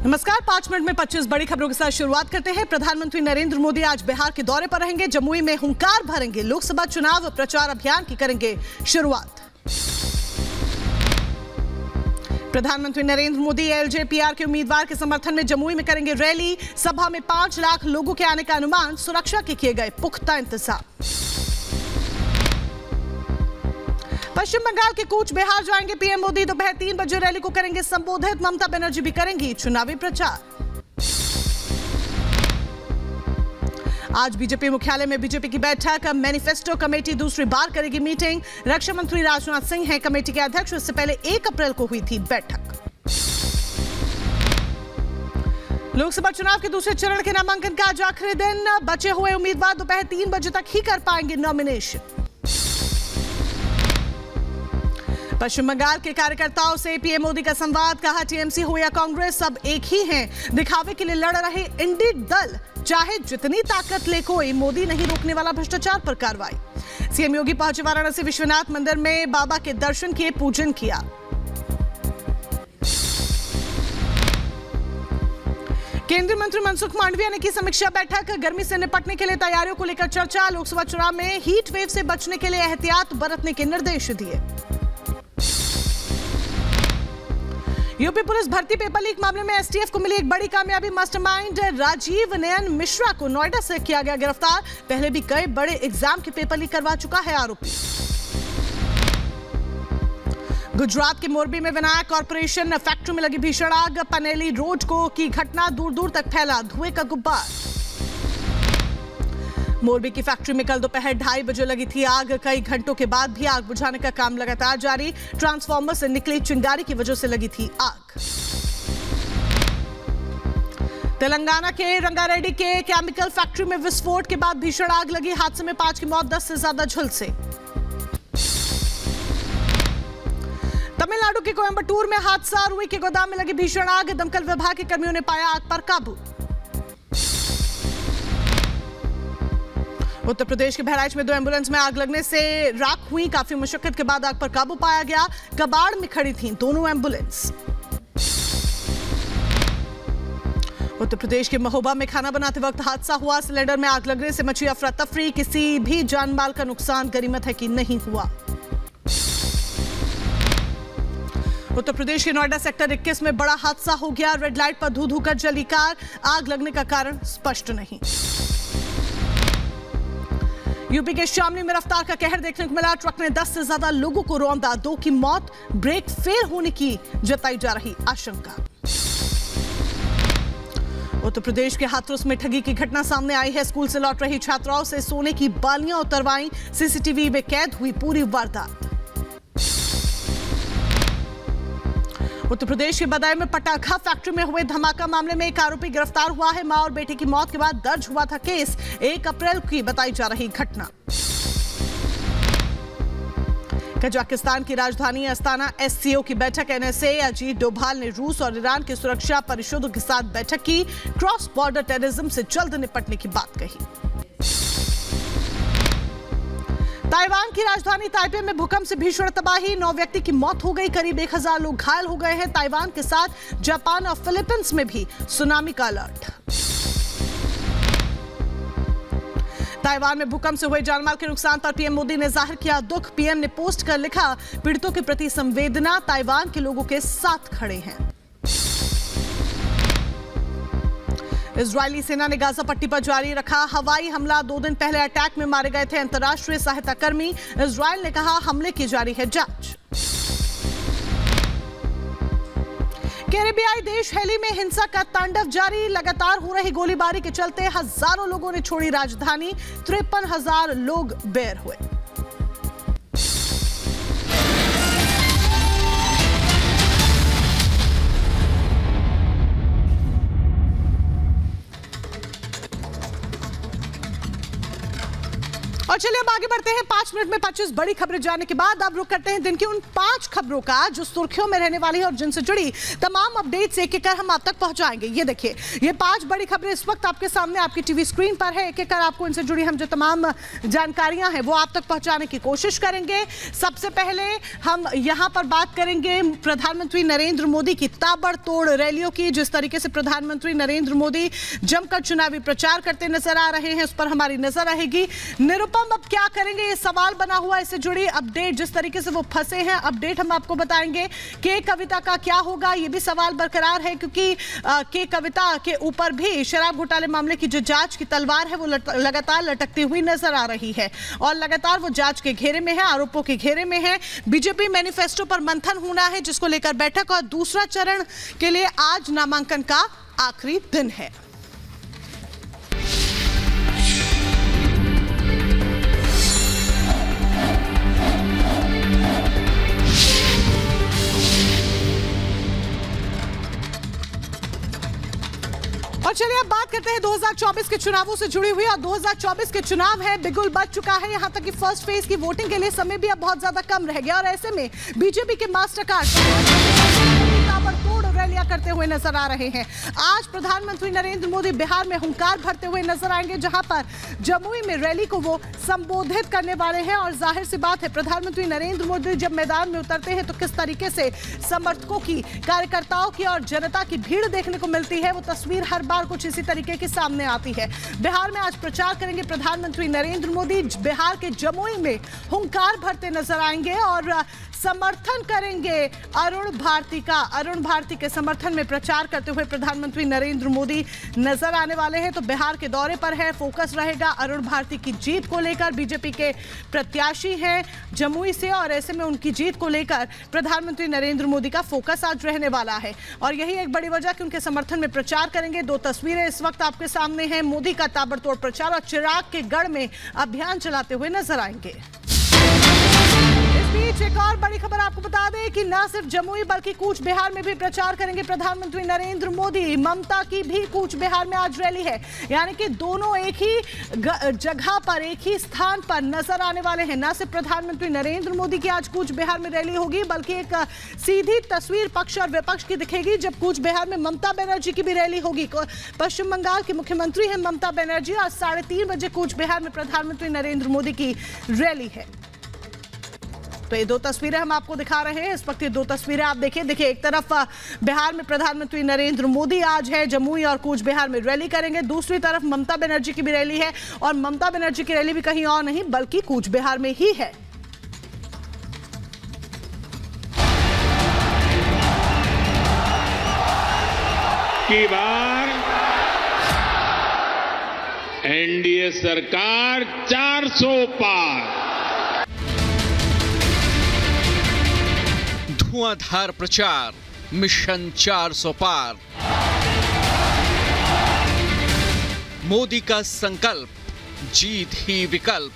नमस्कार, 5 मिनट में 25 बड़ी खबरों के साथ शुरुआत करते हैं। प्रधानमंत्री नरेंद्र मोदी आज बिहार के दौरे पर रहेंगे। जमुई में हुंकार भरेंगे। लोकसभा चुनाव प्रचार अभियान की करेंगे शुरुआत। प्रधानमंत्री नरेंद्र मोदी एलजेपीआर के उम्मीदवार के समर्थन में जमुई में करेंगे रैली। सभा में 5 लाख लोगों के आने का अनुमान। सुरक्षा के किए गए पुख्ता इंतजाम। पश्चिम बंगाल के कूच बिहार जाएंगे पीएम मोदी। दोपहर 3 बजे रैली को करेंगे संबोधित। ममता बनर्जी भी करेंगी चुनावी प्रचार। आज बीजेपी मुख्यालय में बीजेपी की बैठक। मैनिफेस्टो कमेटी दूसरी बार करेगी मीटिंग। रक्षा मंत्री राजनाथ सिंह हैं कमेटी के अध्यक्ष। इससे पहले 1 अप्रैल को हुई थी बैठक। लोकसभा चुनाव के दूसरे चरण के नामांकन का आज आखिरी दिन। बचे हुए उम्मीदवार दोपहर 3 बजे तक ही कर पाएंगे नॉमिनेशन। पश्चिम बंगाल के कार्यकर्ताओं से पीएम मोदी का संवाद। कहा, टीएमसी हो या कांग्रेस सब एक ही हैं। दिखावे के लिए लड़ रहे इंडी दल चाहे जितनी ताकत ले, कोई मोदी नहीं रोकने वाला भ्रष्टाचार पर कार्रवाई। सीएम योगी पहुंचे वाराणसी विश्वनाथ मंदिर में। बाबा के दर्शन किए, पूजन किया। केंद्रीय मंत्री मनसुख मांडविया ने की समीक्षा बैठक। गर्मी से निपटने के लिए तैयारियों को लेकर चर्चा। लोकसभा चुनाव में हीट वेव से बचने के लिए एहतियात बरतने के निर्देश दिए। यूपी पुलिस भर्ती पेपर लीक मामले में एसटीएफ को मिली एक बड़ी कामयाबी। मास्टरमाइंड राजीव नयन मिश्रा को नोएडा से किया गया गिरफ्तार। पहले भी कई बड़े एग्जाम के पेपर लीक करवा चुका है आरोपी। गुजरात के मोरबी में विनायक कॉर्पोरेशन फैक्ट्री में लगी भीषण आग। पनेली रोड को की घटना, दूर दूर तक फैला धुएं का गुब्बार। मोरबी की फैक्ट्री में कल दोपहर 2:30 बजे लगी थी आग। कई घंटों के बाद भी आग बुझाने का काम लगातार जारी। ट्रांसफार्मर से निकली चिंगारी की वजह से लगी थी आग। तेलंगाना के रंगारेड्डी के केमिकल फैक्ट्री में विस्फोट के बाद भीषण आग लगी। हादसे में 5 की मौत, 10 से ज्यादा झुलसे। तमिलनाडु के कोयंबटूर में हादसा। रुई के गोदाम में लगी भीषण आग। दमकल विभाग के कर्मियों ने पाया आग पर काबू। उत्तर प्रदेश के बहराइच में 2 एम्बुलेंस में आग लगने से राख हुई। काफी मुशक्कत के बाद आग पर काबू पाया गया। कबाड़ में खड़ी थीं दोनों एम्बुलेंस। उत्तर प्रदेश के महोबा में खाना बनाते वक्त हादसा हुआ। सिलेंडर में आग लगने से मची अफरा तफरी। किसी भी जान माल का नुकसान गनीमत है कि नहीं हुआ। उत्तर प्रदेश के नोएडा सेक्टर 21 में बड़ा हादसा हो गया। रेड लाइट पर धू धू कर जली कार। आग लगने का कारण स्पष्ट नहीं। यूपी के शामली में रफ्तार का कहर देखने को मिला। ट्रक ने 10 से ज्यादा लोगों को रौंदा। 2 की मौत। ब्रेक फेल होने की जताई जा रही आशंका। उत्तर प्रदेश के हाथरस में ठगी की घटना सामने आई है। स्कूल से लौट रही छात्राओं से सोने की बालियां उतरवाई। सीसीटीवी में कैद हुई पूरी वारदात। उत्तर प्रदेश के बदायूं में पटाखा फैक्ट्री में हुए धमाका मामले में एक आरोपी गिरफ्तार हुआ है। मां और बेटे की मौत के बाद दर्ज हुआ था केस। 1 अप्रैल की बताई जा रही घटना। कजाकिस्तान की राजधानी अस्ताना एससीओ की बैठक। एनएसए अजीत डोभाल ने रूस और ईरान के सुरक्षा परिषदों के साथ बैठक की। क्रॉस बॉर्डर टेररिज्म से जल्द निपटने की बात कही। ताइवान की राजधानी ताइपे में भूकंप से भीषण तबाही। 9 व्यक्ति की मौत हो गई। करीब 1000 लोग घायल हो गए हैं। ताइवान के साथ जापान और फिलीपींस में भी सुनामी का अलर्ट। ताइवान में भूकंप से हुए जानमाल के नुकसान पर पीएम मोदी ने जाहिर किया दुख। पीएम ने पोस्ट कर लिखा, पीड़ितों के प्रति संवेदना। ताइवान के लोगों के साथ खड़े हैं। इजरायली सेना ने गाजा पट्टी पर जारी रखा हवाई हमला। 2 दिन पहले अटैक में मारे गए थे अंतर्राष्ट्रीय सहायता कर्मी। इजरायल ने कहा, हमले की जारी है जांच। कैरेबियाई देश हैली में हिंसा का तांडव जारी। लगातार हो रही गोलीबारी के चलते हजारों लोगों ने छोड़ी राजधानी। 53,000 लोग बेर हुए। और चलिए अब आगे बढ़ते हैं। 5 मिनट में 25 बड़ी खबरें जाने के बाद अब रुक करते हैं दिन की उन 5 खबरों का जो सुर्खियों में रहने वाली है और जिनसे जुड़ी तमाम अपडेट्स एक एक कर हम आप तक पहुंचाएंगे। ये देखिए, ये 5 बड़ी खबरें इस वक्त आपके सामने आपकी टीवी स्क्रीन पर है। एक एक कर आपको इनसे जुड़ी हम जो तमाम जानकारियां हैं वो आप तक पहुंचाने की कोशिश करेंगे। सबसे पहले हम यहां पर बात करेंगे प्रधानमंत्री नरेंद्र मोदी की ताबड़तोड़ रैलियों की। जिस तरीके से प्रधानमंत्री नरेंद्र मोदी जमकर चुनावी प्रचार करते नजर आ रहे हैं, उस पर हमारी नजर रहेगी। निरुपम अब क्या करेंगे, ये सवाल बना हुआ है। इससे जुड़ी अपडेट, जिस तरीके से वो फंसे हैं, अपडेट हम आपको बताएंगे। के कविता का क्या होगा, ये भी सवाल बरकरार है, क्योंकि के कविता के ऊपर भी शराब घोटाले मामले की जो जांच की तलवार है वो लगातार लटकती हुई नजर आ रही है और लगातार वो जांच के घेरे में है, आरोपों के घेरे में है। बीजेपी मैनिफेस्टो पर मंथन होना है, जिसको लेकर बैठक और दूसरा चरण के लिए आज नामांकन का आखिरी दिन है। और चलिए अब बात करते हैं 2024 के चुनावों से जुड़ी हुई। और 2024 के चुनाव है, बिगुल बज चुका है। यहां तक कि फर्स्ट फेज की वोटिंग के लिए समय भी अब बहुत ज्यादा कम रह गया और ऐसे में बीजेपी के मास्टर कार्ड ताबड़तोड़ रैलियां करते हुए नजर आ रहे हैं। आज प्रधानमंत्री नरेंद्र मोदी बिहार में हुंकार भरते हुए नजर आएंगे, जहां पर जमुई में रैली को वो संबोधित करने वाले हैं। और जाहिर सी बात है, प्रधानमंत्री नरेंद्र मोदी जब मैदान में उतरते हैं तो किस तरीके से समर्थकों की, कार्यकर्ताओं की और जनता की भीड़ देखने को मिलती है, वो तस्वीर हर बार कुछ इसी तरीके की सामने आती है। बिहार में आज प्रचार करेंगे प्रधानमंत्री नरेंद्र मोदी। बिहार के जमुई में हुंकार भरते नजर आएंगे और समर्थन करेंगे अरुण भारती का। अरुण भारती के समर्थन में प्रचार करते हुए प्रधानमंत्री नरेंद्र मोदी नजर आने वाले हैं। तो बिहार के दौरे पर है, फोकस रहेगा अरुण भारती की जीत को लेकर। बीजेपी के प्रत्याशी हैं जमुई से और ऐसे में उनकी जीत को लेकर प्रधानमंत्री नरेंद्र मोदी का फोकस आज रहने वाला है और यही एक बड़ी वजह कि उनके समर्थन में प्रचार करेंगे। 2 तस्वीरें इस वक्त आपके सामने हैं, मोदी का ताबड़तोड़ प्रचार और चिराग के गढ़ में अभियान चलाते हुए नजर आएंगे। एक और बड़ी खबर आपको बता दें कि न सिर्फ जमुई बल्कि कूच बिहार में भी प्रचार करेंगे प्रधानमंत्री नरेंद्र मोदी। ममता की भी कूच बिहार में आज रैली है, यानी कि दोनों एक ही जगह पर, एक ही स्थान पर नजर आने वाले हैं। न सिर्फ प्रधानमंत्री नरेंद्र मोदी की आज कूच बिहार में रैली होगी, बल्कि एक सीधी तस्वीर पक्ष और विपक्ष की दिखेगी जब कूच बिहार में ममता बनर्जी की भी रैली होगी। पश्चिम बंगाल की मुख्यमंत्री है ममता बनर्जी और 3:30 बजे कूच बिहार में प्रधानमंत्री नरेंद्र मोदी की रैली है। तो ये 2 तस्वीरें हम आपको दिखा रहे हैं इस वक्त। ये 2 तस्वीरें आप देखिए, एक तरफ बिहार में प्रधानमंत्री नरेंद्र मोदी आज है जमुई और कूच बिहार में रैली करेंगे, दूसरी तरफ ममता बनर्जी की भी रैली है और ममता बनर्जी की रैली भी कहीं और नहीं बल्कि कूच बिहार में ही है। की बार एनडीए सरकार 400 पार। धुआंधार प्रचार, मिशन 400 पार। मोदी का संकल्प, जीत ही विकल्प।